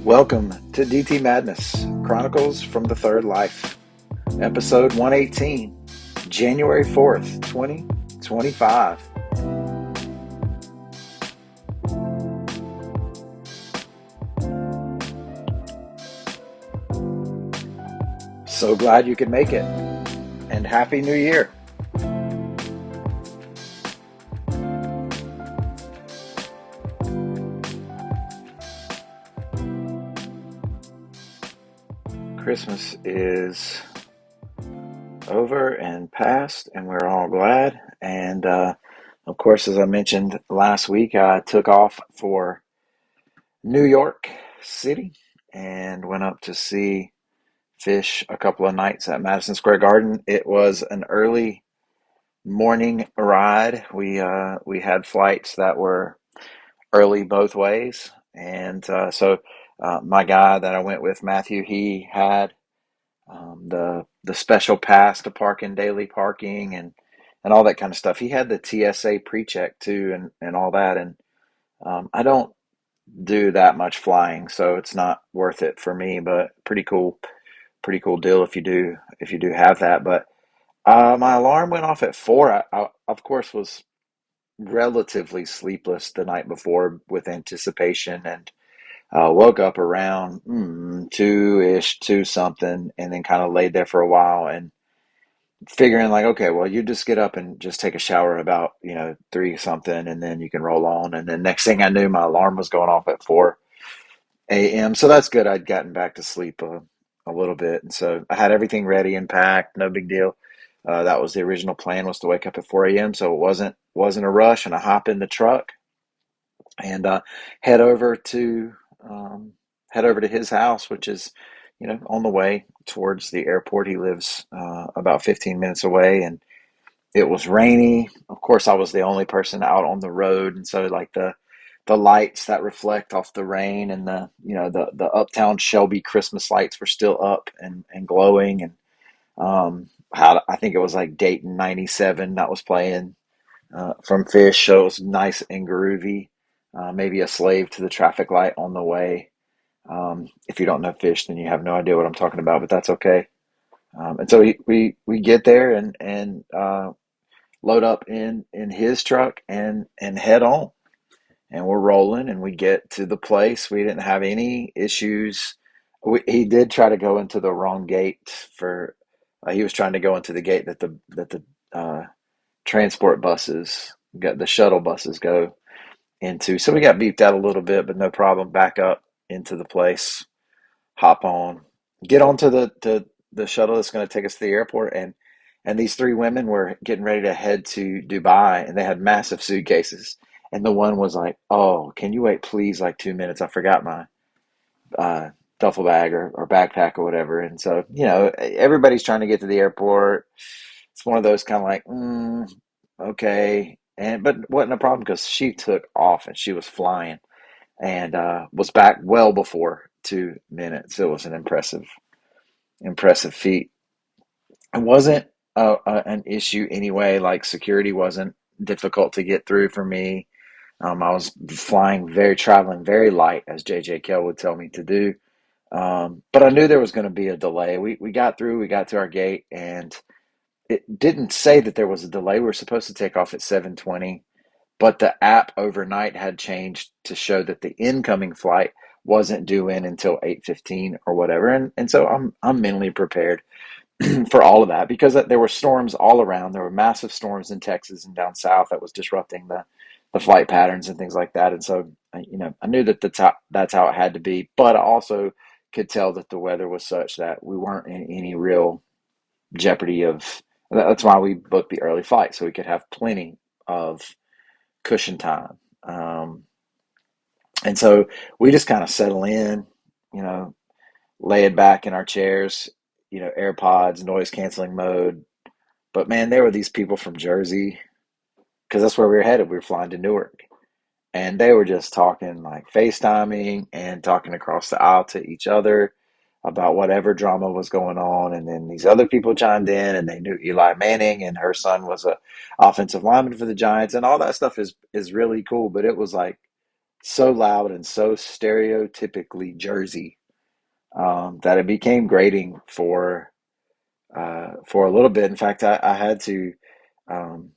Welcome to DT Madness Chronicles from the Third Life, episode 118, January 4th, 2025. So glad you could make it, and Happy New Year. Christmas is over and past, and we're all glad. And of course, as I mentioned last week, I took off for New York City and went up to see Fish a couple of nights at Madison Square Garden. It was an early morning ride. We had flights that were early both ways, and so my guy that I went with, Matthew, he had the special pass to park in daily parking and all that kind of stuff. He had the TSA pre-check too, and all that. And I don't do that much flying, so it's not worth it for me. But pretty cool deal if you do have that. But my alarm went off at 4. I of course was relatively sleepless the night before with anticipation, and woke up around 2-ish, 2 something, and then kind of laid there for a while and figuring like, okay, well, you just get up and just take a shower about 3 something, and then you can roll on. And then next thing I knew, my alarm was going off at 4 a.m. So that's good. I'd gotten back to sleep a little bit, and so I had everything ready and packed. No big deal. That was the original plan, was to wake up at 4 a.m. So it wasn't a rush, and I hop in the truck and head over to um, head over to his house, which is on the way towards the airport. He lives about 15 minutes away, and it was rainy. Of course, I was the only person out on the road, and so like the lights that reflect off the rain and the uptown Shelby Christmas lights were still up and glowing. And how I think it was like Dayton '97 that was playing from Fish, so it was nice and groovy. Maybe a slave to the traffic light on the way. If you don't know Fish, then you have no idea what I'm talking about, but that's okay. And so we get there and load up in his truck and head on. And we're rolling, and we get to the place. We didn't have any issues. He did try to go into the wrong gate for. He was trying to go into the gate that the transport buses, got the shuttle buses go into. So we got beeped out a little bit, but no problem. Back up into the place, hop on, get onto the shuttle that's going to take us to the airport. And these 3 women were getting ready to head to Dubai, and they had massive suitcases. And the one was like, "Oh, can you wait, please, like 2 minutes? I forgot my uh, duffel bag or backpack or whatever." And so, everybody's trying to get to the airport. It's one of those kind of like, okay. But wasn't a problem because she took off and she was flying and was back well before 2 minutes. It was an impressive feat. It wasn't an issue anyway. Like security wasn't difficult to get through for me. I was traveling very light, as JJ Kell would tell me to do. But I knew there was going to be a delay. We got through, we got to our gate, and it didn't say that there was a delay. We were supposed to take off at 7:20, but the app overnight had changed to show that the incoming flight wasn't due in until 8:15 or whatever. And so I'm mentally prepared for all of that because there were storms all around. There were massive storms in Texas and down south that was disrupting the flight patterns and things like that. And so, I knew that that's how it had to be, but I also could tell that the weather was such that we weren't in any real jeopardy of. That's why we booked the early flight, so we could have plenty of cushion time. And so we just kind of settle in, you know, lay it back in our chairs, AirPods, noise canceling mode. But man, there were these people from Jersey because that's where we were headed. We were flying to Newark, and they were just talking like FaceTiming and talking across the aisle to each other about whatever drama was going on. And then these other people chimed in, and they knew Eli Manning, and her son was a offensive lineman for the Giants, and all that stuff is really cool. But it was like so loud and so stereotypically Jersey, that it became grating for a little bit. In fact, I had um,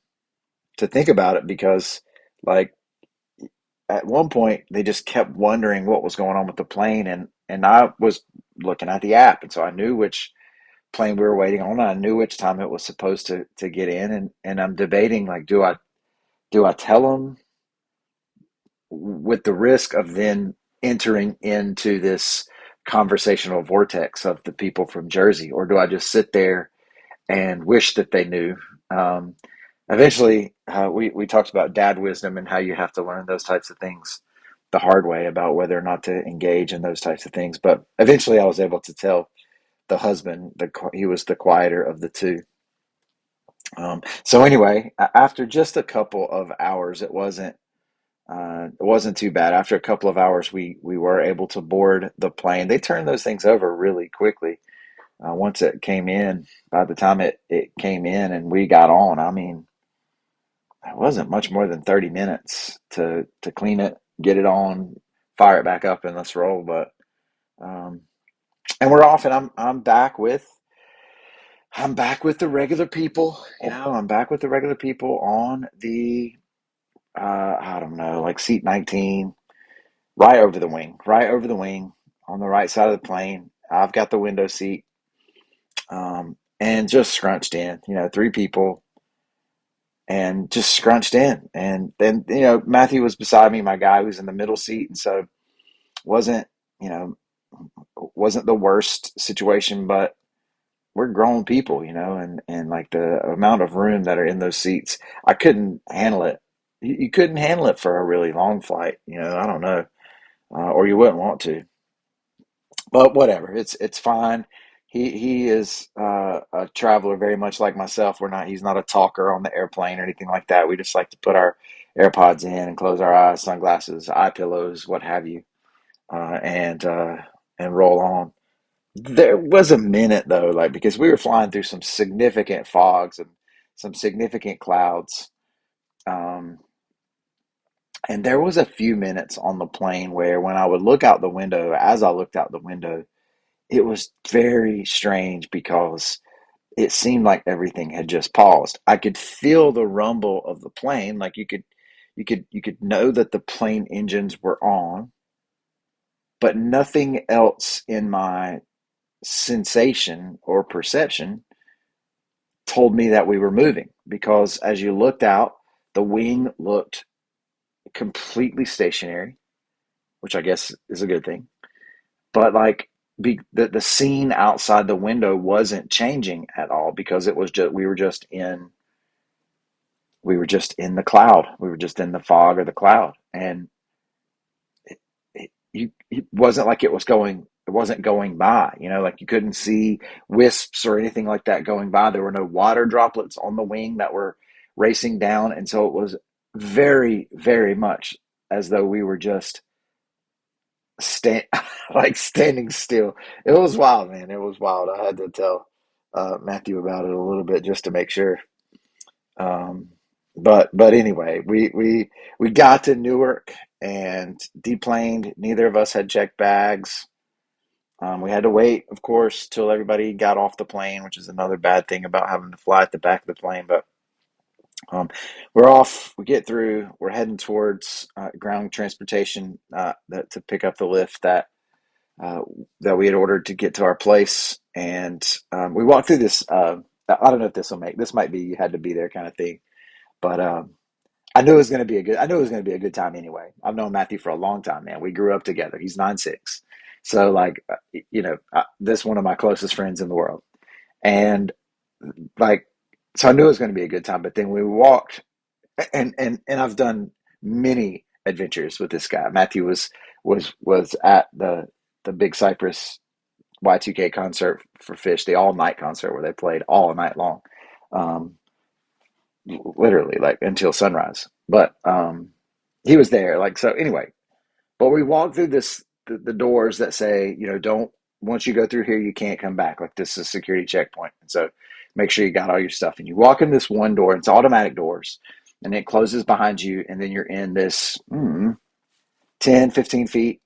to think about it because, like, at one point they just kept wondering what was going on with the plane, and I was looking at the app, and so I knew which plane we were waiting on. I knew which time it was supposed to get in, and I'm debating, like, do I tell them with the risk of then entering into this conversational vortex of the people from Jersey, or do I just sit there and wish that they knew? Um, Eventually, we talked about dad wisdom and how you have to learn those types of things the hard way about whether or not to engage in those types of things. But eventually, I was able to tell the husband, he was the quieter of the two. So anyway, after just a couple of hours, it wasn't too bad. After a couple of hours, we were able to board the plane. They turned those things over really quickly. Once it came in, by the time it came in and we got on, I mean, it wasn't much more than 30 minutes to clean it, get it on, fire it back up, and let's roll. But um, and we're off, and I'm back with the regular people. I'm back with the regular people on the I don't know, like seat 19, right over the wing on the right side of the plane. I've got the window seat, and just scrunched in. Three people and just scrunched in. And then, Matthew was beside me, my guy who's in the middle seat. And so wasn't, you know, wasn't the worst situation, but we're grown people, and like the amount of room that are in those seats, I couldn't handle it. You couldn't handle it for a really long flight, I don't know, or you wouldn't want to, but whatever, it's fine. He is a traveler very much like myself. He's not a talker on the airplane or anything like that. We just like to put our AirPods in and close our eyes, sunglasses, eye pillows, what have you, and roll on. There was a minute though, like, because we were flying through some significant fogs and some significant clouds. Um, and there was a few minutes on the plane where when I would look out the window, as I looked out the window, it was very strange because it seemed like everything had just paused. I could feel the rumble of the plane, like you could know that the plane engines were on, but nothing else in my sensation or perception told me that we were moving, because as you looked out, the wing looked completely stationary, which I guess is a good thing. But like, the scene outside the window wasn't changing at all, because it was just we were just in the cloud. We were just in the fog or the cloud, and it wasn't like it wasn't going by. Like, you couldn't see wisps or anything like that going by. There were no water droplets on the wing that were racing down, and so it was very, very much as though we were just stand like standing still. It was wild, man. It was wild. I had to tell Matthew about it a little bit just to make sure. Um, but anyway, we got to Newark and deplaned. Neither of us had checked bags. We had to wait, of course, till everybody got off the plane, which is another bad thing about having to fly at the back of the plane. But um, we're off. We get through. We're heading towards ground transportation, to pick up the lift uh, that we had ordered to get to our place. And we walked through this. I don't know if this might be you had to be there kind of thing, but I knew it was going to be a good. I knew it was going to be a good time anyway. I've known Matthew for a long time, man. We grew up together. He's 9'6", so like, this is one of my closest friends in the world, and like, so I knew it was going to be a good time. But then we walked, and I've done many adventures with this guy. Matthew was at the Big Cypress Y2K concert for Fish, the all night concert where they played all night long. Um, Literally, like, until sunrise. But he was there, like, so anyway. But we walked through the doors that say, don't, once you go through here, you can't come back. Like, this is a security checkpoint, and so make sure you got all your stuff. And you walk in this one door. It's automatic doors, and it closes behind you, and then you're in this. 10, 15 feet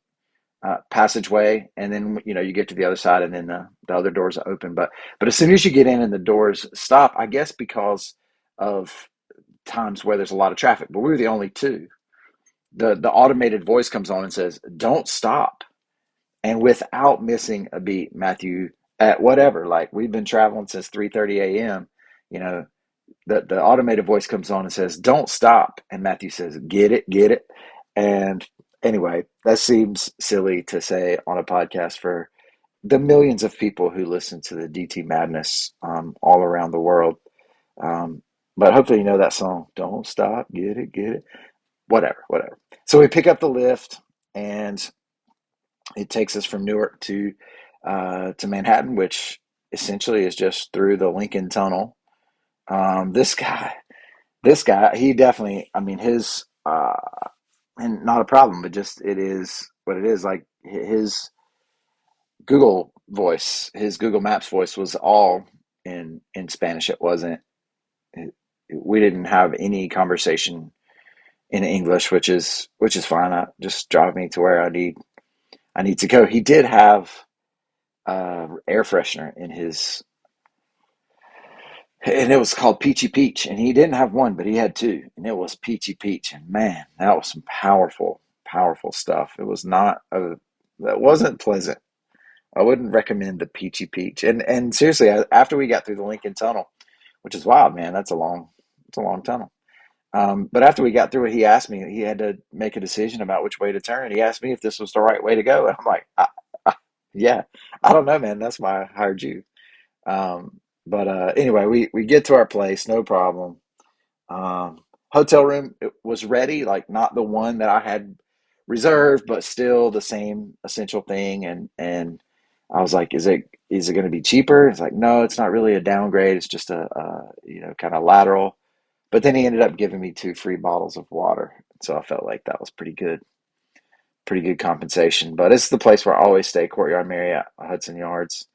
passageway, and then you get to the other side, and then the other doors are open. But as soon as you get in and the doors stop, I guess because of times where there's a lot of traffic, but we were the only two. The automated voice comes on and says, "Don't stop." And without missing a beat, Matthew, at whatever, like we've been traveling since 3:30 a.m. You know, the automated voice comes on and says, "Don't stop," and Matthew says, get it." And anyway, that seems silly to say on a podcast for the millions of people who listen to the DT Madness all around the world. Um, but hopefully you know that song. Don't stop, get it, whatever, whatever. So we pick up the lift, and it takes us from Newark to Manhattan, which essentially is just through the Lincoln Tunnel. This guy, he definitely, I mean, his, and not a problem, but just it is what it is. Like his his Google Maps voice was all in Spanish. It wasn't. We didn't have any conversation in English, which is fine. Just drive me to where I need to go. He did have air freshener in his, and it was called Peachy Peach, and he didn't have one, but he had two, and it was Peachy Peach, and man, that was some powerful, powerful stuff. It was not that wasn't pleasant. I wouldn't recommend the Peachy Peach. And seriously, after we got through the Lincoln Tunnel, which is wild, man, it's a long tunnel. But after we got through it, he asked me. He had to make a decision about which way to turn. He asked me if this was the right way to go, and I'm like, yeah, I don't know, man. That's why I hired you. But anyway, we get to our place, no problem. Hotel room was ready, like not the one that I had reserved, but still the same essential thing. And I was like, is it going to be cheaper? It's like, no, it's not really a downgrade. It's just a kind of lateral. But then he ended up giving me two free bottles of water, so I felt like that was pretty good compensation. But it's the place where I always stay, Courtyard Marriott, Hudson Yards.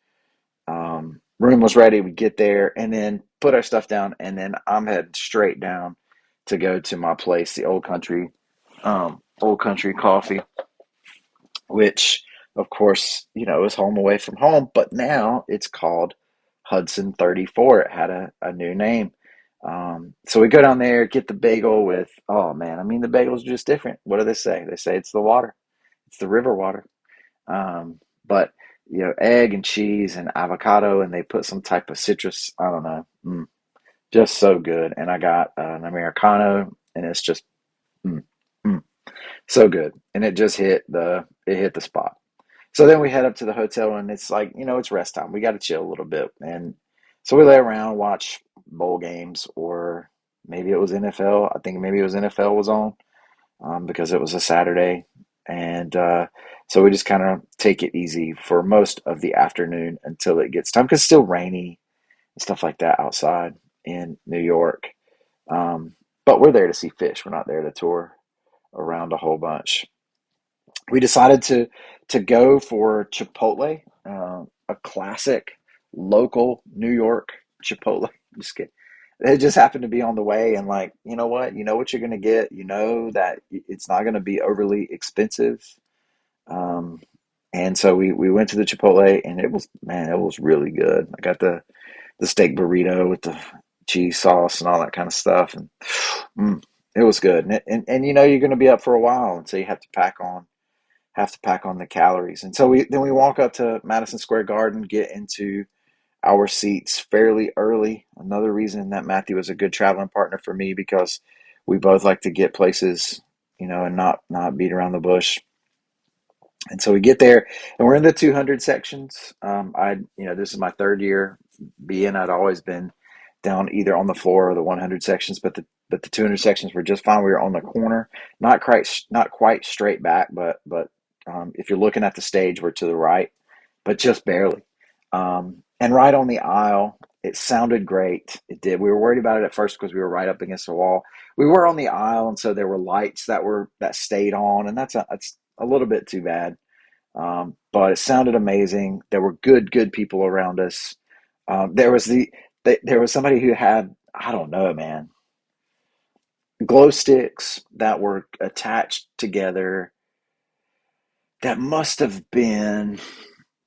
Room was ready. We get there and then put our stuff down, and then I'm heading straight down to go to my place, the Old Country Coffee, which, of course, is home away from home, but now it's called Hudson 34. It had a new name. So we go down there, get the bagel with, oh man, I mean, the bagel's just different. What do they say? They say it's the water, it's the river water. But egg and cheese and avocado, and they put some type of citrus. I don't know, just so good. And I got an americano, and it's just mm, mm, so good. And it hit the spot. So then we head up to the hotel, and it's like it's rest time. We got to chill a little bit, and so we lay around, watch bowl games, or maybe it was NFL. I think maybe it was NFL was on because it was a Saturday. And so we just kind of take it easy for most of the afternoon until it gets time because it's still rainy and stuff like that outside in New York. Um, but we're there to see fish. We're not there to tour around a whole bunch. We decided to go for Chipotle, a classic local New York Chipotle. Just kidding. It just happened to be on the way, and like, you know what you're gonna get. You know that it's not gonna be overly expensive. Um, and so we went to the Chipotle, and it was, man, it was really good. I got the steak burrito with the cheese sauce and all that kind of stuff, and mm, it was good. And you're gonna be up for a while, and so you have to pack on the calories. And so we walk up to Madison Square Garden, get into our seats fairly early. Another reason that Matthew was a good traveling partner for me because we both like to get places, and not beat around the bush. And so we get there, and we're in the 200 sections. This is my third year being. I'd always been down either on the floor or the 100 sections, but the 200 sections were just fine. We were on the corner, not quite straight back, but if you're looking at the stage, we're to the right, but just barely. And right on the aisle, it sounded great. It did. We were worried about it at first because we were right up against the wall. We were on the aisle, and so there were lights that stayed on, and that's a little bit too bad. But it sounded amazing. There were good people around us. There was somebody who had, I don't know, man, glow sticks that were attached together. That must have been,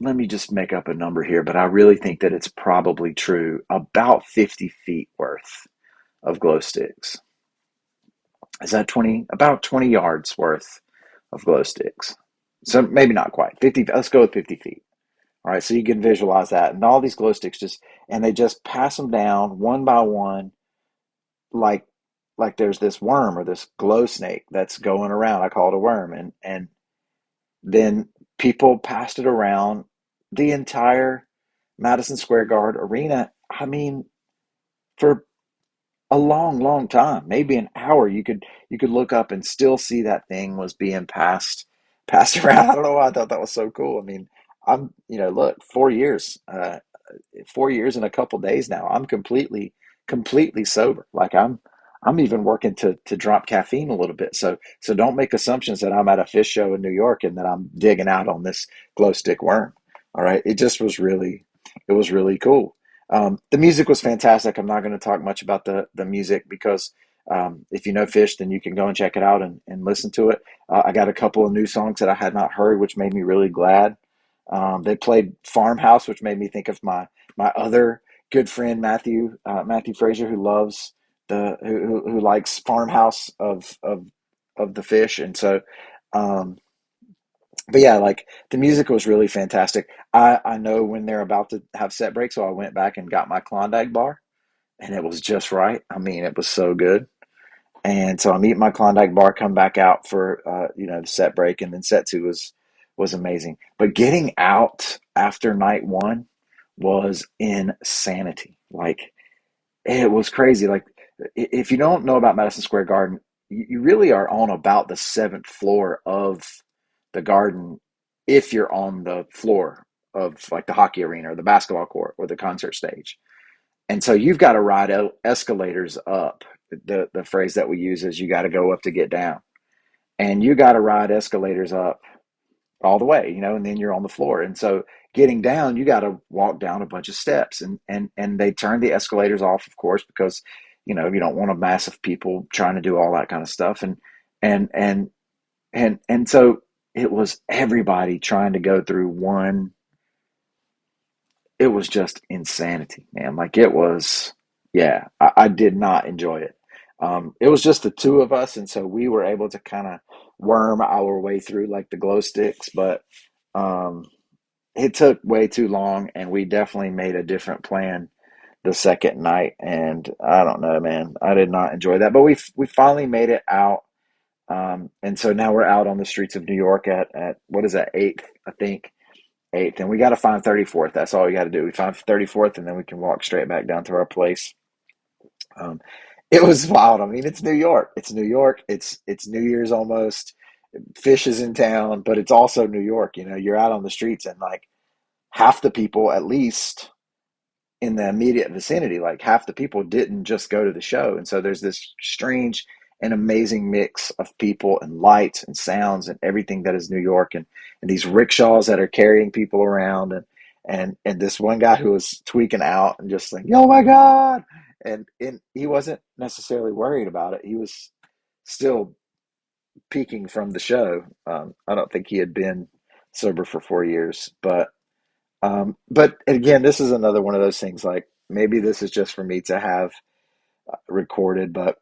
let me just make up a number here, but I really think that it's probably true, about 50 feet worth of glow sticks. Is that 20? About 20 yards worth of glow sticks. So maybe not quite 50. Let's go with 50 feet. All right. So you can visualize that. And all these glow sticks and they just pass them down one by one, like, like there's this worm or this glow snake that's going around. I call it a worm. And then people passed it around the entire Madison Square Garden arena. I mean, for a long, long time, maybe an hour. You could look up and still see that thing was being passed around. I don't know why I thought that was so cool. I mean, look, 4 years, 4 years and a couple days now. I'm completely sober. Like I'm even working to drop caffeine a little bit. So don't make assumptions that I'm at a fish show in New York and that I'm digging out on this glow stick worm. All right, it was really cool. The music was fantastic. I'm not going to talk much about the music because if you know Fish, then you can go and check it out and listen to it. I got a couple of new songs that I had not heard, which made me really glad. They played Farmhouse, which made me think of my other good friend Matthew Frazier, who loves who likes Farmhouse of the Fish, and so. Um, but yeah, like the music was really fantastic. I know when they're about to have set break, so I went back and got my Klondike bar, and it was just right. I mean, it was so good. And so I'm eating my Klondike bar, come back out for the set break, and then set two was amazing. But getting out after night one was insanity. Like it was crazy. Like if you don't know about Madison Square Garden, you really are on about the seventh floor of the garden if you're on the floor of like the hockey arena or the basketball court or the concert stage. And so you've got to ride escalators up. The phrase that we use is you got to go up to get down. And you got to ride escalators up all the way, and then you're on the floor. And so getting down, you got to walk down a bunch of steps, and they turn the escalators off, of course, because you don't want a mass of people trying to do all that kind of stuff. And so it was everybody trying to go through one. It was just insanity, man. Like it was, yeah, I did not enjoy it. It was just the two of us, and so we were able to kind of worm our way through like the glow sticks, but um, it took way too long, and we definitely made a different plan the second night. And I don't know, man, I did not enjoy that, but we finally made it out. And so now we're out on the streets of New York at what is that, 8th, I think, 8th, and we got to find 34th. That's all we got to do. We find 34th, and then we can walk straight back down to our place. Um, it was wild. I mean, it's New York. It's New York. It's New Year's almost. Fish is in town, but it's also New York. You're out on the streets, and like half the people, at least in the immediate vicinity, like half the people didn't just go to the show. And so there's this strange and amazing mix of people and lights and sounds and everything that is New York, and these rickshaws that are carrying people around, and this one guy who was tweaking out and just like, oh my God. And he wasn't necessarily worried about it. He was still peaking from the show. I don't think he had been sober for 4 years, but again, this is another one of those things. Like maybe this is just for me to have recorded, but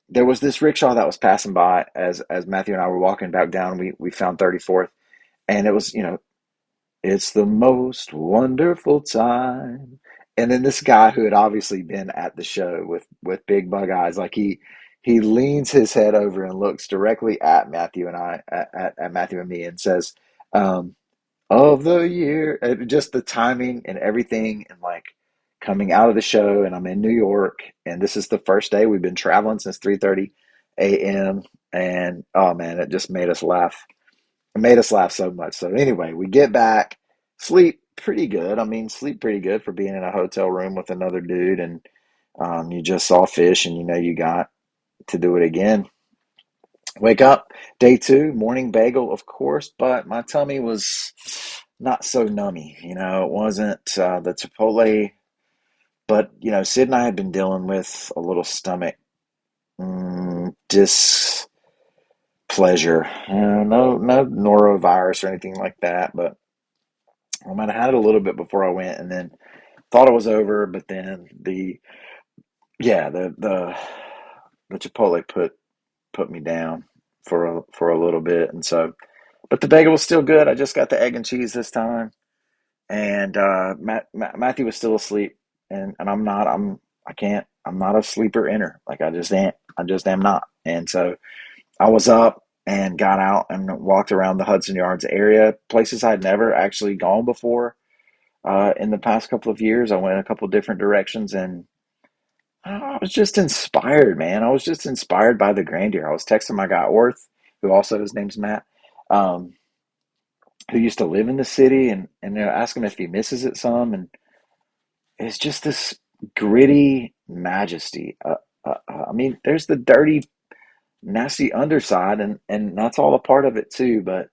there was this rickshaw that was passing by as Matthew and I were walking back down. We found 34th, and it was it's the most wonderful time. And then this guy who had obviously been at the show with big bug eyes, like he leans his head over and looks directly at Matthew and I at Matthew and me and says, um, of the year. Just the timing and everything, and like coming out of the show, and I'm in New York, and this is the first day we've been traveling since 3:30 a.m. And oh man, it just made us laugh. It made us laugh so much. So anyway, we get back, sleep pretty good. I mean, sleep pretty good for being in a hotel room with another dude, and you just saw Fish, and you got to do it again. Wake up, day two, morning bagel, of course, but my tummy was not so nummy. It wasn't the Chipotle, but Sid and I had been dealing with a little stomach dis pleasure. No norovirus or anything like that, but I might have had it a little bit before I went, and then thought it was over. But then yeah, the Chipotle put me down for a little bit, and so but the bagel was still good. I just got the egg and cheese this time, and Matthew was still asleep, and I can't I'm not a sleeper inner. Like I just am not, and so I was up and got out and walked around the Hudson Yards area, places I'd never actually gone before. In the past couple of years, I went a couple different directions, and I was just inspired, man. I was just inspired by the grandeur. I was texting my guy Orth, who also his name's Matt, um, who used to live in the city, and ask him if he misses it some, and it's just this gritty majesty. I mean, there's the dirty, nasty underside, and that's all a part of it too. But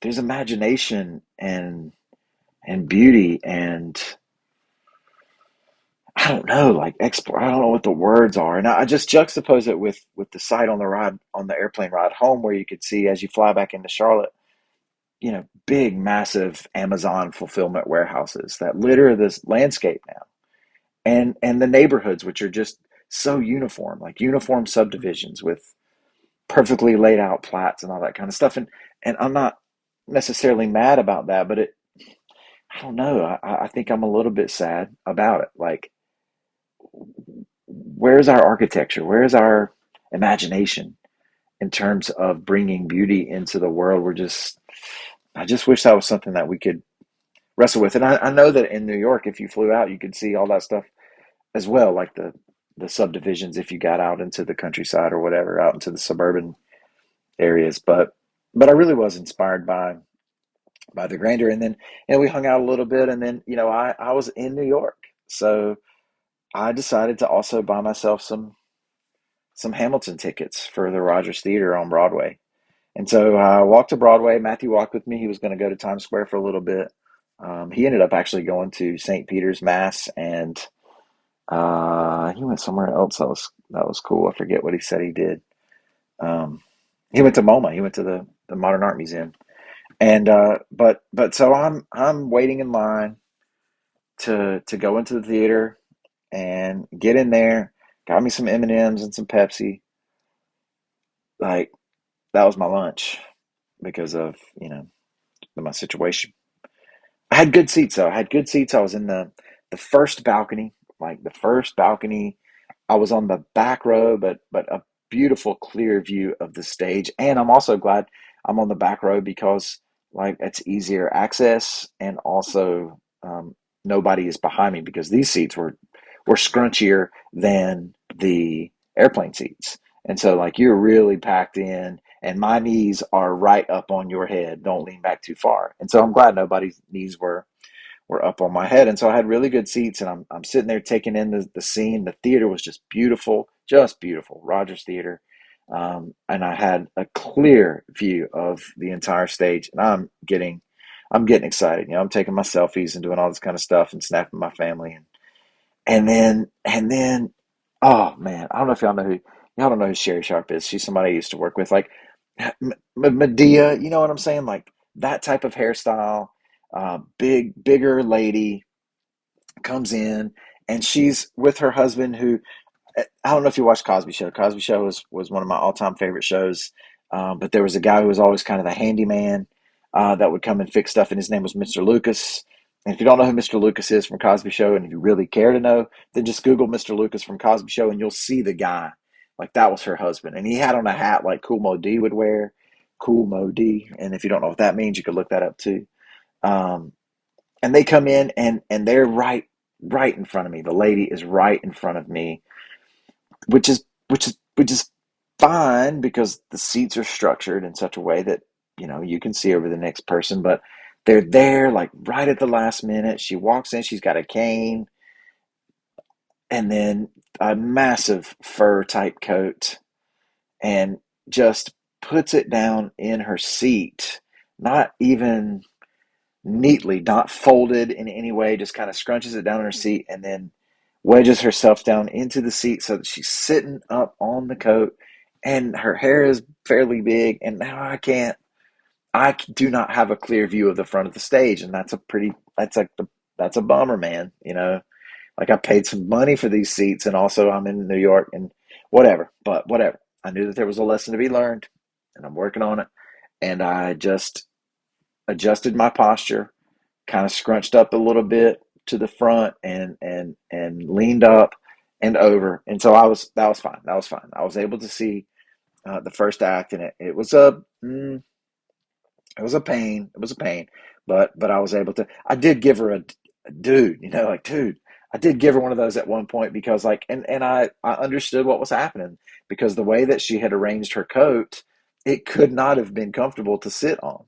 there's imagination and beauty and I don't know, like explore. I don't know what the words are, and I just juxtapose it with the sight on the ride on the airplane ride home, where you could see as you fly back into Charlotte, big, massive Amazon fulfillment warehouses that litter this landscape now, and the neighborhoods, which are just so uniform, like uniform subdivisions with perfectly laid out plats and all that kind of stuff. And I'm not necessarily mad about that, but I don't know. I think I'm a little bit sad about it. Like, where's our architecture? Where's our imagination in terms of bringing beauty into the world? I just wish that was something that we could wrestle with. And I know that in New York, if you flew out, you could see all that stuff as well, like the subdivisions if you got out into the countryside or whatever, out into the suburban areas. But I really was inspired by the grandeur. And then we hung out a little bit, and then I was in New York, so I decided to also buy myself some Hamilton tickets for the Rogers Theater on Broadway. And so I walked to Broadway. Matthew walked with me. He was going to go to Times Square for a little bit. He ended up actually going to St. Peter's Mass, and he went somewhere else that was cool. I forget what he said he did. Um, he went to MoMA. He went to the Modern Art Museum. And but so I'm waiting in line to go into the theater and get in there. Got me some M&Ms and some Pepsi. Like, that was my lunch because of my situation. I had good seats though. I had good seats. I was in the first balcony, like the first balcony. I was on the back row, but a beautiful clear view of the stage. And I'm also glad I'm on the back row because like it's easier access, and also nobody is behind me because these seats were scrunchier than the airplane seats. And so like you're really packed in, and my knees are right up on your head. Don't lean back too far. And so I'm glad nobody's knees were up on my head. And so I had really good seats, and I'm sitting there taking in the scene. The theater was just beautiful. Rogers Theater. And I had a clear view of the entire stage, and I'm getting excited. I'm taking my selfies and doing all this kind of stuff and snapping my family. And then, oh man, I don't know if y'all don't know who Sherry Sharp is. She's somebody I used to work with, like Medea. You know what I'm saying? Like that type of hairstyle, bigger lady comes in, and she's with her husband, who I don't know if you watched Cosby Show. Cosby Show was one of my all time favorite shows. But there was a guy who was always kind of the handyman that would come and fix stuff, and his name was Mr. Lucas. And if you don't know who Mr. Lucas is from Cosby Show, and if you really care to know, then just Google Mr. Lucas from Cosby Show, and you'll see the guy. Like, that was her husband, and he had on a hat like Cool Mo D would wear. Cool Mo D, and if you don't know what that means, you could look that up too. Um, and they come in, and they're right in front of me. The lady is right in front of me, which is fine because the seats are structured in such a way that you can see over the next person, but they're there like right at the last minute. She walks in, she's got a cane, and then a massive fur type coat, and just puts it down in her seat, not even neatly, not folded in any way, just kind of scrunches it down in her seat, and then wedges herself down into the seat so that she's sitting up on the coat, and her hair is fairly big, and now I do not have a clear view of the front of the stage, and that's a bummer, man. Like I paid some money for these seats, and also I'm in New York, and whatever. But whatever. I knew that there was a lesson to be learned, and I'm working on it. And I just adjusted my posture, kind of scrunched up a little bit to the front, and leaned up and over, and so that was fine. That was fine. I was able to see the first act, and it was a pain. It was a pain, but I was able to. I did give her a dude, like dude. I did give her one of those at one point because and I understood what was happening because the way that she had arranged her coat, it could not have been comfortable to sit on.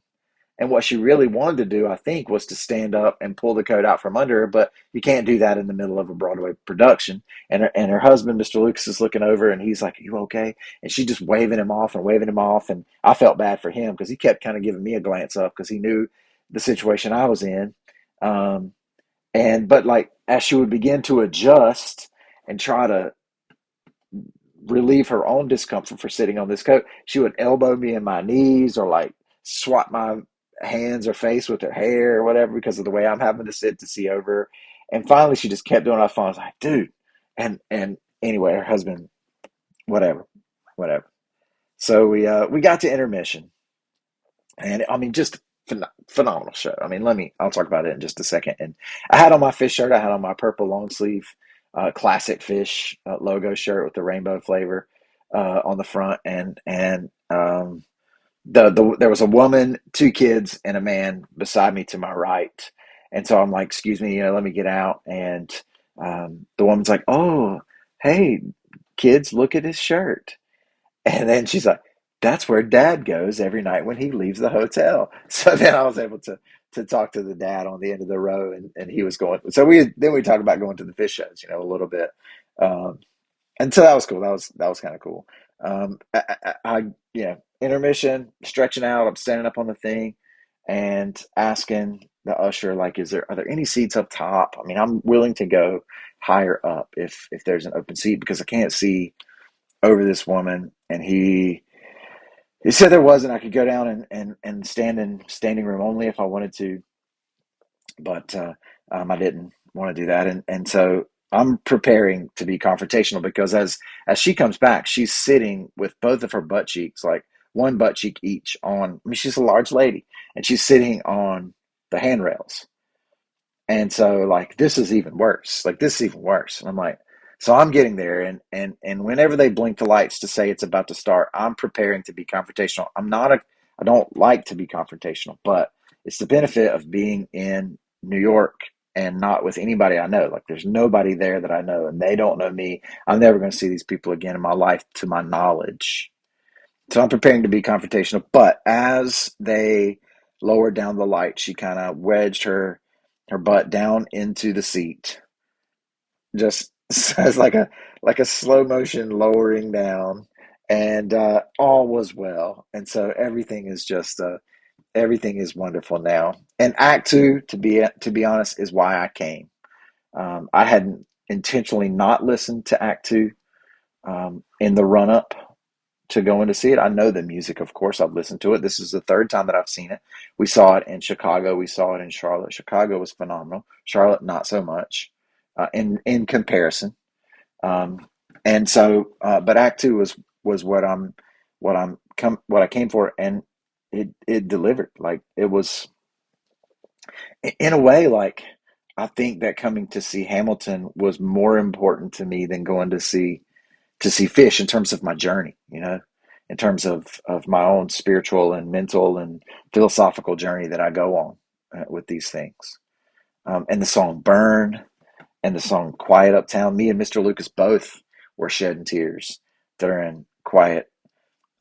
And what she really wanted to do, I think, was to stand up and pull the coat out from under her, but you can't do that in the middle of a Broadway production. And her husband, Mr. Lucas, is looking over and he's like, "Are you okay?" And she's just waving him off and waving him off. And I felt bad for him because he kept kind of giving me a glance up because he knew the situation I was in. Um, but like as she would begin to adjust and try to relieve her own discomfort for sitting on this coat, she would elbow me in my knees or like swat my hands or face with her hair or whatever because of the way I'm having to sit to see over her. And finally, she just kept doing it. I was like, dude. And anyway, her husband, whatever, whatever. So we got to intermission, and I mean, just phenomenal show. I mean, I'll talk about it in just a second. And I had on my fish shirt. I had on my purple long sleeve, classic fish logo shirt with the rainbow flavor on the front, and there was a woman, two kids, and a man beside me to my right. And so I'm like, "Excuse me, let me get out." And the woman's like, "Oh, hey, kids, look at his shirt." And then she's like, "That's where Dad goes every night when he leaves the hotel." So then I was able to talk to the dad on the end of the row, and he was going. So we talked about going to the fish shows, a little bit. Um, and so that was cool. That was kind of cool. Intermission, stretching out. I'm standing up on the thing and asking the usher, like, are there any seats up top? I mean, I'm willing to go higher up if there's an open seat because I can't see over this woman. And he said there was, and I could go down and stand in standing room only if I wanted to, but I didn't want to do that, and so I'm preparing to be confrontational because as she comes back, she's sitting with both of her butt cheeks, like one butt cheek each on. I mean, she's a large lady, and she's sitting on the handrails, and so like this is even worse. Like this is even worse. And I'm like, so I'm getting there, and whenever they blink the lights to say it's about to start, I'm preparing to be confrontational. I don't like to be confrontational, but it's the benefit of being in New York and not with anybody I know. Like there's nobody there that I know, and they don't know me. I'm never going to see these people again in my life, to my knowledge. So I'm preparing to be confrontational. But as they lowered down the light, she kind of wedged her butt down into the seat, just as like a slow motion lowering down, and all was well. And so everything is wonderful now. And Act Two, to be honest, is why I came. I hadn't intentionally not listened to Act Two in the run up to going to see it. I know the music, of course. I've listened to it. This is the third time that I've seen it. We saw it in Chicago. We saw it in Charlotte. Chicago was phenomenal. Charlotte, not so much in comparison. Um, and so, but Act Two was what I came for, and it delivered. Like it was in a way, like I think that coming to see Hamilton was more important to me than going to see Fish in terms of my journey, in terms of my own spiritual and mental and philosophical journey that I go on with these things. And the song Burn and the song Quiet Uptown, me and Mr. Lucas both were shedding tears during Quiet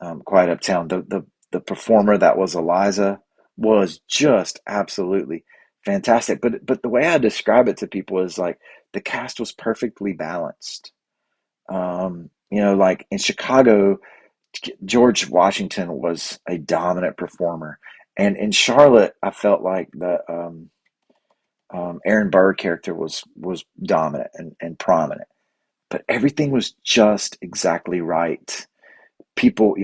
Uptown. The performer that was Eliza was just absolutely fantastic. But the way I describe it to people is like the cast was perfectly balanced. Like in Chicago, George Washington was a dominant performer, and in Charlotte, I felt like the Aaron Burr character was dominant and prominent, but everything was just exactly right people,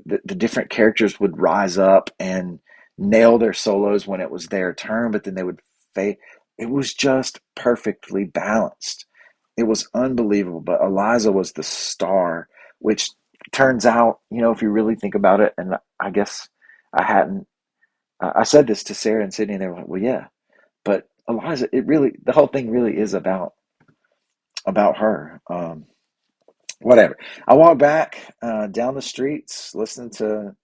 the different characters would rise up and nail their solos when it was their turn, but then they would fade. It was just perfectly balanced. It was unbelievable. But Eliza was the star, which turns out, if you really think about it, and I guess I hadn't, I said this to Sarah and Sydney, and they were like, well, yeah, but Eliza, the whole thing really is about her. Whatever. I walked back down the streets, listening to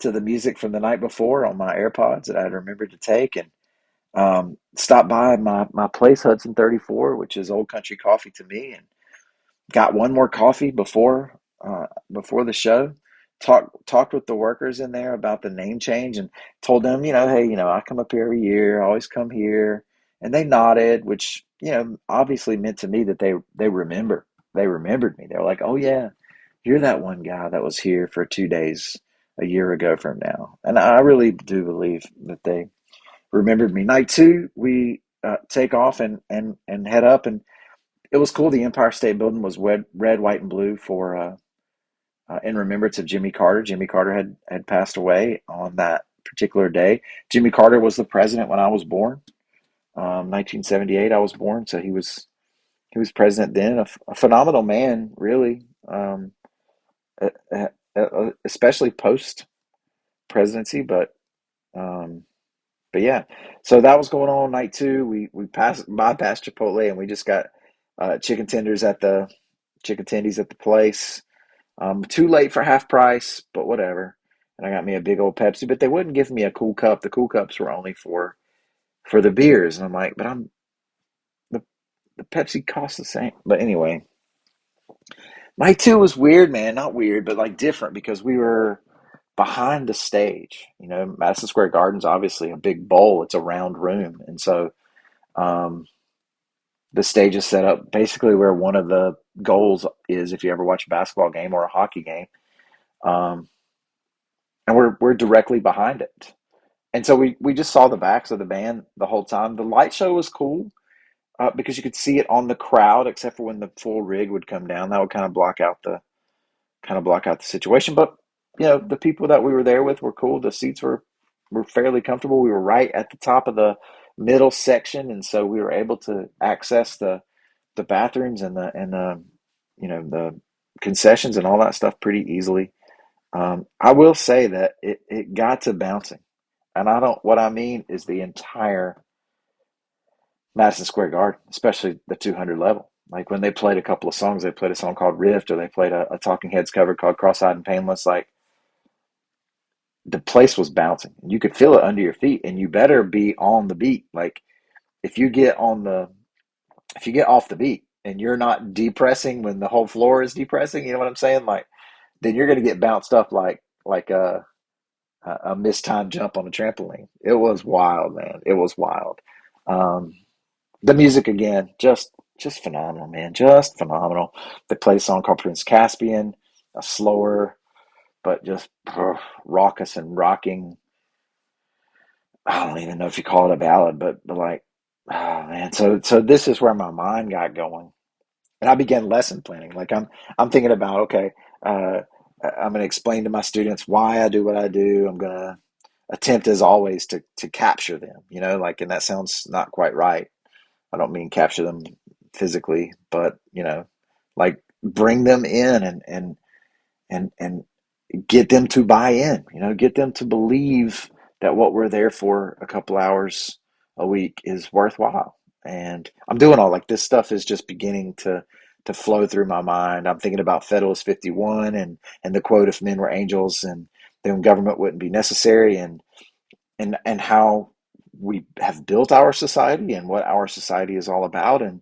the music from the night before on my AirPods that I had remembered to take, and stopped by my place, Hudson 34, which is Old Country Coffee to me, and got one more coffee before the show. Talked with the workers in there about the name change, and told them, hey, I come up here every year, I always come here, and they nodded, which obviously meant to me that they remembered me. They were like, oh yeah, you're that one guy that was here for 2 days a year ago from now, and I really do believe that they remembered me. Night two, we take off and head up, and it was cool. The Empire State Building was red, white, and blue for in remembrance of Jimmy Carter. Jimmy Carter had passed away on that particular day. Jimmy Carter was the president when I was born, 1978. I was born, so he was president then. A phenomenal man, really, especially post presidency. But yeah, so that was going on night two. We bypassed Chipotle, and we just got chicken tenders at the chicken tendies at the place. Too late for half price, but whatever. And I got me a big old Pepsi, but they wouldn't give me a cool cup. The cool cups were only for the beers, and I'm like, but the the Pepsi costs the same. But anyway, night two was weird, man. Not weird, but like different because we were behind the stage. Madison Square Garden's obviously a big bowl. It's a round room, and so um, the stage is set up basically where one of the goals is. If you ever watch a basketball game or a hockey game, um, and we're directly behind it. And so we just saw the backs of the band the whole time. The light show was cool because you could see it on the crowd, except for when the full rig would come down. That would kind of block out the situation. But the people that we were there with were cool. The seats were fairly comfortable. We were right at the top of the middle section, and so we were able to access the bathrooms and the concessions and all that stuff pretty easily. I will say that it got to bouncing. And what I mean is the entire Madison Square Garden, especially the 200 level. Like when they played a couple of songs, they played a song called Rift, or they played a Talking Heads cover called Cross-Eyed and Painless. Like the place was bouncing. You could feel it under your feet, and you better be on the beat. Like if you get if you get off the beat and you're not depressing when the whole floor is depressing, you know what I'm saying? Like then you're going to get bounced up like a mistimed jump on a trampoline. It was wild, man. It was wild. Um, the music again, just phenomenal, man. Just phenomenal. They played a song called Prince Caspian, a slower but just raucous and rocking. I don't even know if you call it a ballad, but like, oh man. So this is where my mind got going, and I began lesson planning. Like I'm thinking about, okay, uh, I'm going to explain to my students why I do what I do. I'm going to attempt as always to capture them, like, and that sounds not quite right. I don't mean capture them physically, but like bring them in and get them to buy in, get them to believe that what we're there for a couple hours a week is worthwhile. And I'm doing all like this stuff is just beginning to flow through my mind. I'm thinking about Federalist 51 and the quote, if men were angels and then government wouldn't be necessary, and how we have built our society and what our society is all about and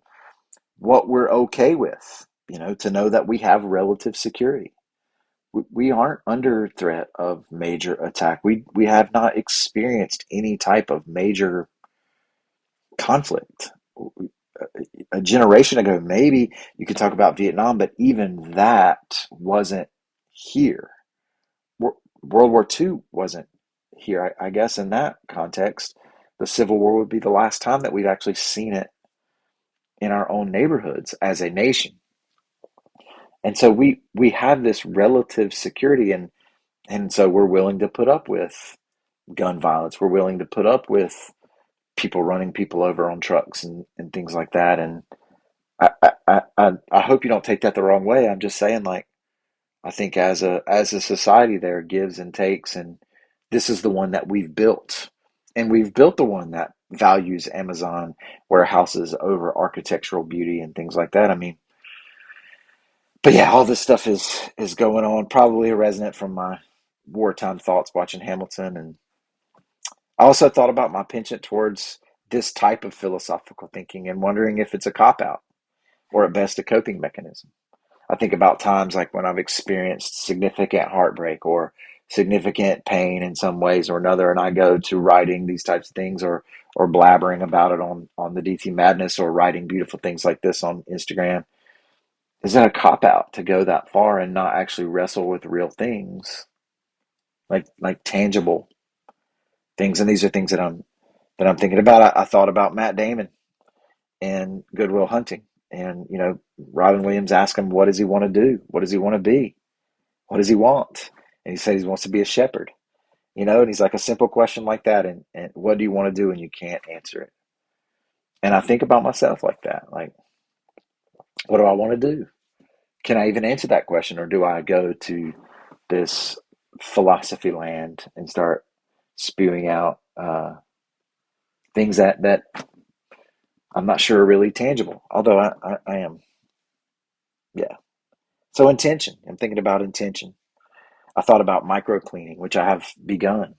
what we're okay with, to know that we have relative security. We aren't under threat of major attack. We have not experienced any type of major conflict. A generation ago, maybe you could talk about Vietnam, but even that wasn't here. World War II wasn't here. I guess in that context, the Civil War would be the last time that we've actually seen it in our own neighborhoods as a nation. And so we have this relative security, and so we're willing to put up with gun violence. We're willing to put up with people running people over on trucks and things like that. And I hope you don't take that the wrong way. I'm just saying, like, I think as a society there gives and takes, and this is the one that we've built. And we've built the one that values Amazon warehouses over architectural beauty and things like that. I mean, but yeah, all this stuff is going on, probably a resonant from my wartime thoughts watching Hamilton. And I also thought about my penchant towards this type of philosophical thinking and wondering if it's a cop out or at best a coping mechanism. I think about times like when I've experienced significant heartbreak or significant pain in some ways or another, and I go to writing these types of things, or blabbering about it on the DT Madness, or writing beautiful things like this on Instagram. Is that a cop out to go that far and not actually wrestle with real things, like tangible things? And these are things that I'm thinking about. I thought about Matt Damon and Good Will Hunting, and Robin Williams asked him, what does he want to do? What does he want to be? What does he want? And he said he wants to be a shepherd. And he's like, a simple question like that, and what do you want to do? And you can't answer it. And I think about myself like that, like, what do I want to do? Can I even answer that question, or do I go to this philosophy land and start spewing out things that I'm not sure are really tangible, although I am. Yeah. So intention. I'm thinking about intention. I thought about micro cleaning, which I have begun,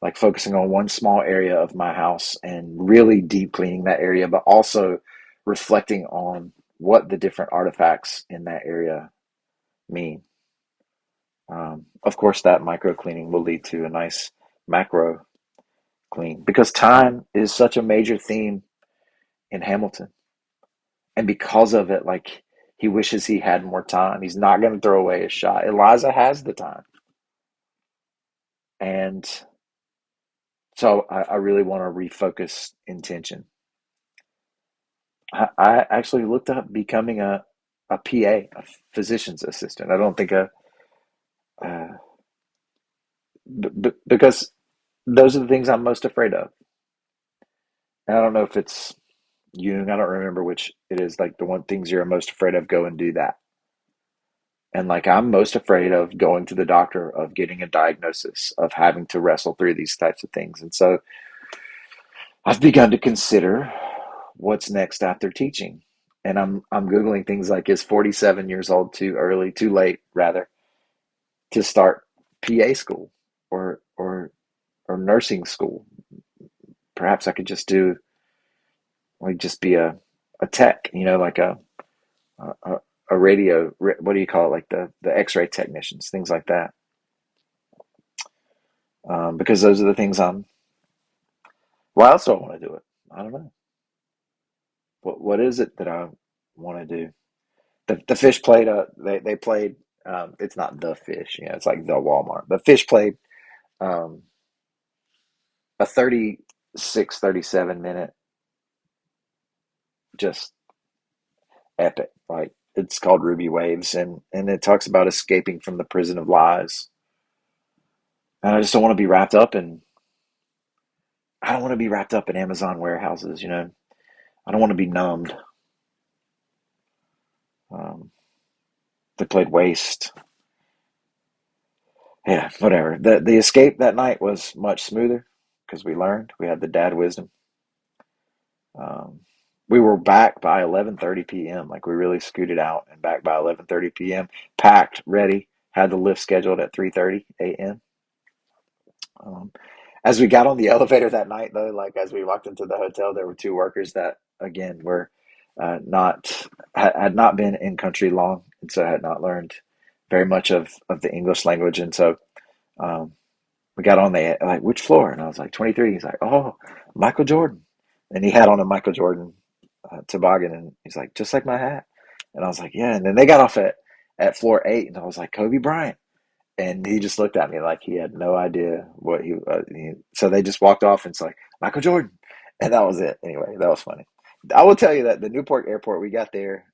like focusing on one small area of my house and really deep cleaning that area, but also reflecting on what the different artifacts in that area mean. Of course, that micro cleaning will lead to a nice macro clean, because time is such a major theme in Hamilton. And because of it, like, he wishes he had more time. He's not going to throw away his shot. Eliza has the time. And so I really want to refocus intention. I actually looked up becoming a PA, a physician's assistant. I don't think uh, because those are the things I'm most afraid of. And I don't know if it's Jung. I don't remember which it is. Like, the one things you're most afraid of, go and do that. And like, I'm most afraid of going to the doctor, of getting a diagnosis, of having to wrestle through these types of things. And so I've begun to consider what's next after teaching. And I'm Googling things like, is 47 years old too early, too late rather, to start PA school, or nursing school? Perhaps I could just do, like, just be a tech, like a, a radio, what do you call it? Like the X-ray technicians, things like that. Because those are the things why else do I want to do it? I don't know. What is it that I want to do? The fish played they played, it's not the fish, it's like the Walmart. The fish played um, a 36, 37 minute, just epic. Like, it's called Ruby Waves, and it talks about escaping from the prison of lies. And I just don't want to be wrapped up in I don't want to be wrapped up in Amazon warehouses. I don't want to be numbed. Um, they played Waste. Yeah, whatever. The escape that night was much smoother because we had the dad wisdom. Um, we were back by 11:30 p.m. Like, we really scooted out and back by 11:30 p.m. Packed, ready, had the lift scheduled at 3:30 a.m. Um, as we got on the elevator that night, though, like, as we walked into the hotel, there were two workers that, again, were not had not been in country long, and so had not learned very much of the English language. And so um, we got on the, like, which floor? And I was like, 23. He's like, oh, Michael Jordan. And he had on a Michael Jordan toboggan, and he's like, just like my hat. And I was like, yeah. And then they got off at floor 8, and I was like, Kobe Bryant. And he just looked at me like he had no idea what so they just walked off, and it's like, Michael Jordan. And that was it. Anyway, that was funny. I will tell you that the Newark airport we got there,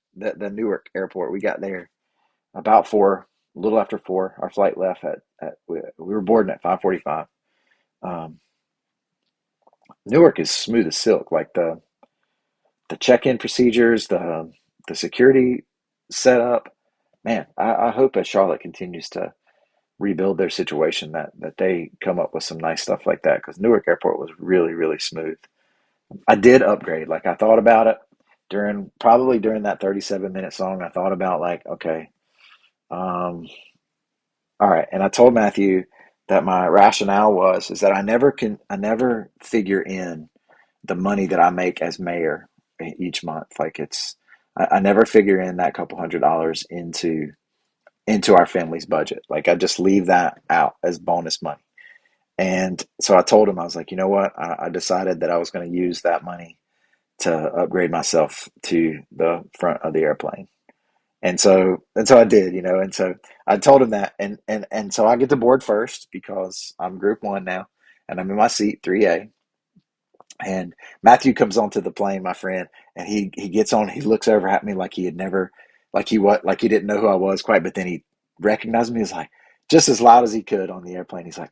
about 4, a little after 4. Our flight left we were boarding at 5:45. Um, Newark is smooth as silk. Like the check-in procedures, the security setup. Man, I hope as Charlotte continues to rebuild their situation that they come up with some nice stuff like that, because Newark Airport was really, really smooth. I did upgrade. Like I thought about it during that 37-minute song. I thought about like, okay, um, all right. And I told Matthew that my rationale is that I never figure in the money that I make as mayor each month. Like I never figure in that couple $100 into our family's budget. Like I just leave that out as bonus money. And so I told him, I was like, you know what? I decided that I was going to use that money to upgrade myself to the front of the airplane. And so I did, and so I told him that, and so I get to board first because I'm Group One now, and I'm in my seat 3A. And Matthew comes onto the plane, my friend, and he gets on. He looks over at me like he had never, like he didn't know who I was quite, but then he recognized me. He's like, just as loud as he could on the airplane. He's like,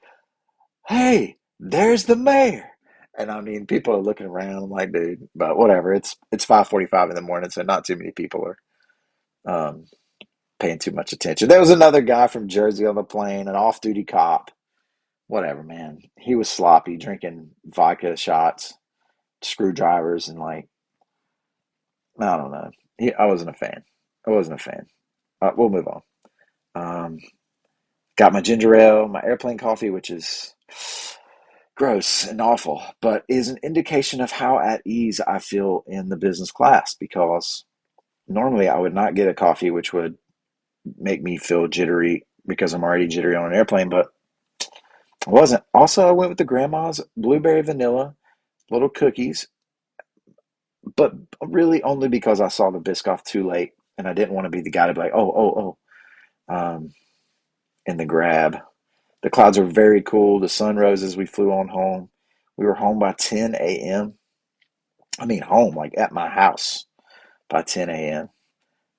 "Hey, there's the mayor!" And I mean, people are looking around. I'm like, dude, but whatever. It's 5:45 in the morning, so not too many people are paying too much attention. There was another guy from Jersey on the plane, an off-duty cop. Whatever, man. He was sloppy, drinking vodka shots, screwdrivers, and like, I don't know. I wasn't a fan. I wasn't a fan. We'll move on. Um, got my ginger ale, my airplane coffee, which is gross and awful, but is an indication of how at ease I feel in the business class, because normally I would not get a coffee which would make me feel jittery because I'm already jittery on an airplane, but I wasn't. Also, I went with the grandma's blueberry vanilla little cookies, but really only because I saw the Biscoff too late and I didn't want to be the guy to be like, oh, in the grab. The clouds were very cool. The sun rose as we flew on home. We were home by 10 a.m. I mean, home, like at my house by 10 a.m.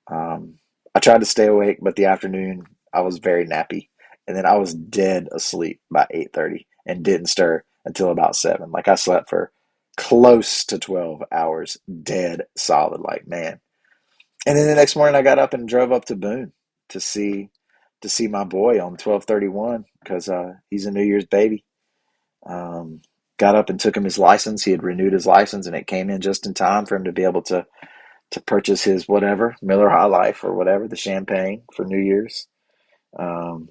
I tried to stay awake, but the afternoon I was very nappy. And then I was dead asleep by 8:30 and didn't stir until about 7. Like I slept for close to 12 hours, dead solid, like man. And then the next morning I got up and drove up to Boone to see my boy on 12/31 because he's a New Year's baby. Um, got up and took him his license. He had renewed his license, and it came in just in time for him to be able to purchase his whatever Miller High Life or whatever, the champagne for New Year's. Um,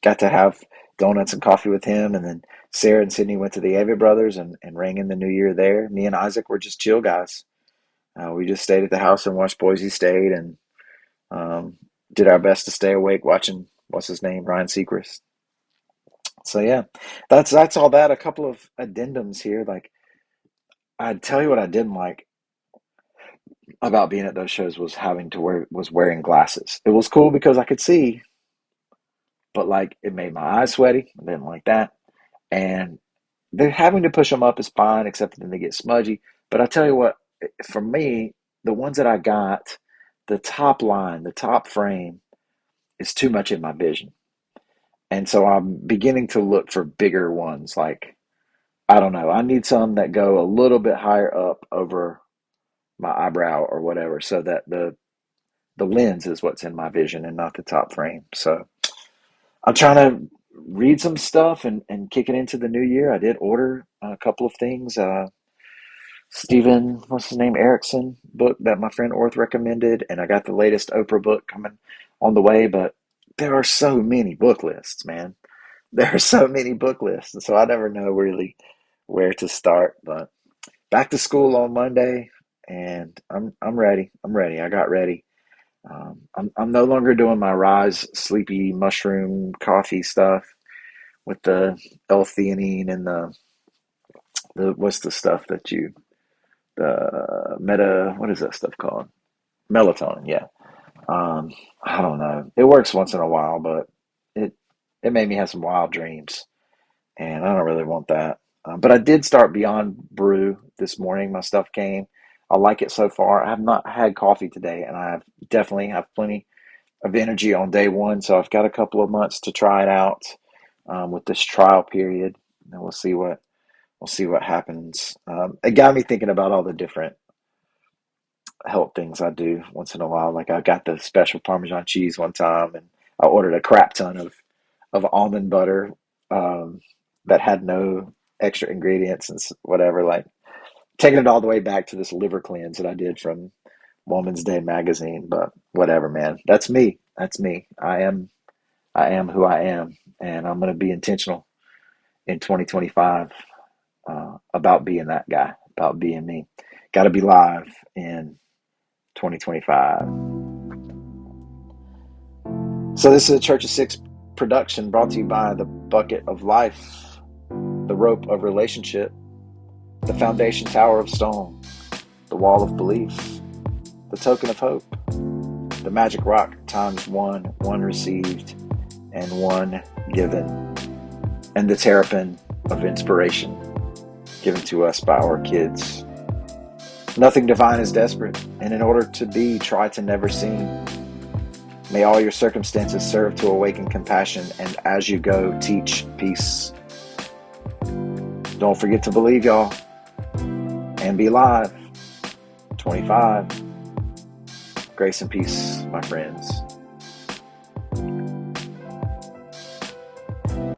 got to have donuts and coffee with him, and then Sarah and Sydney went to the Avey Brothers and rang in the New Year there. Me and Isaac were just chill guys. We just stayed at the house and watched Boise State, and um, did our best to stay awake watching what's his name, Ryan Seacrest. So yeah, that's all that. A couple of addendums here. Like I'd tell you what I didn't like about being at those shows was wearing glasses. It was cool because I could see, but like it made my eyes sweaty. I didn't like that. And they're having to push them up is fine, except that then they get smudgy. But I tell you what, for me, the ones that I got, the top line, the top frame is too much in my vision. And so I'm beginning to look for bigger ones. Like, I don't know, I need some that go a little bit higher up over my eyebrow or whatever, so that the lens is what's in my vision and not the top frame. So I'm trying to read some stuff and kick it into the new year. I did order a couple of things. Stephen, what's his name, Erickson book that my friend Orth recommended, and I got the latest Oprah book coming on the way. But there are so many book lists, man. There are so many book lists, and so I never know really where to start. But back to school on Monday, and I'm ready. I'm ready. I got ready. I'm no longer doing my Rise Sleepy Mushroom Coffee stuff with the L-theanine and the what's the stuff that you the meta what is that stuff called? Melatonin, yeah. Um, I don't know. It works once in a while, but it it made me have some wild dreams, and I don't really want that. But I did start Beyond Brew this morning. My stuff came. I like it so far. I have not had coffee today, and I have definitely have plenty of energy on day one. So I've got a couple of months to try it out with this trial period, and we'll see what happens. It got me thinking about all the different health things I do once in a while. Like I got the special Parmesan cheese one time, and I ordered a crap ton of almond butter that had no extra ingredients and whatever. Like taking it all the way back to this liver cleanse that I did from Woman's Day magazine. But whatever, man. That's me. That's me. I am who I am, and I'm going to be intentional in 2025 about being that guy, about being me. Got to be live in 2025. So this is a Church of Six production brought to you by the Bucket of Life, the Rope of Relationship, the Foundation Tower of Stone, the Wall of Belief, the Token of Hope, the Magic Rock times one received, and one given, and the Terrapin of Inspiration given to us by our kids. Nothing divine is desperate, and in order to be, try to never seem. May all your circumstances serve to awaken compassion, and as you go, teach peace. Don't forget to believe, y'all, and be live. 25. Grace and peace, my friends.